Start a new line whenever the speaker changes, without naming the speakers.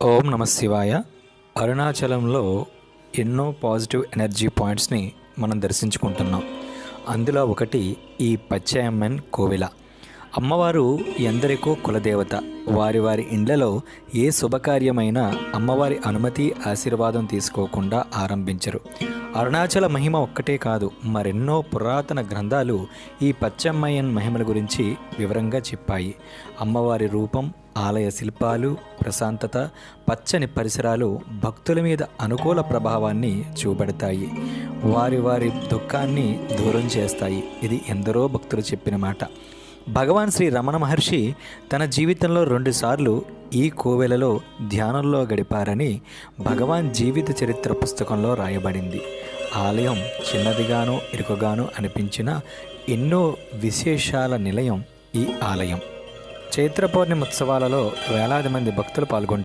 ఓం నమ శివాయ. అరుణాచలంలో ఎన్నో పాజిటివ్ ఎనర్జీ పాయింట్స్ని మనం దర్శించుకుంటున్నాం. అందులో ఒకటి ఈ పచ్చయమ్మన్ కోవిల. అమ్మవారు ఎందరికో కులదేవత. వారి వారి ఇండ్లలో ఏ శుభకార్యమైనా అమ్మవారి అనుమతి ఆశీర్వాదం తీసుకోకుండా ఆరంభించరు. అరుణాచల మహిమ ఒక్కటే కాదు, మరెన్నో పురాతన గ్రంథాలు ఈ పచ్చమ్మయ్యన్ మహిమల గురించి వివరంగా చెప్పాయి. అమ్మవారి రూపం, ఆలయ శిల్పాలు, ప్రశాంతత, పచ్చని పరిసరాలు భక్తుల మీద అనుకూల ప్రభావాన్ని చూపెడతాయి. వారి వారి దుఃఖాన్ని దూరం చేస్తాయి. ఇది ఎందరో భక్తులు చెప్పిన మాట. భగవాన్ శ్రీ రమణ మహర్షి తన జీవితంలో 2 సార్లు ఈ కోవెలలో ధ్యానంలో గడిపారని భగవాన్ జీవిత చరిత్ర పుస్తకంలో రాయబడింది. ఆలయం చిన్నదిగానో ఇరుకుగానో అనిపించిన ఎన్నో విశేషాల నిలయం ఈ ఆలయం. చైత్ర పౌర్ణమి ఉత్సవాలలో వేలాది మంది భక్తులు పాల్గొంటారు.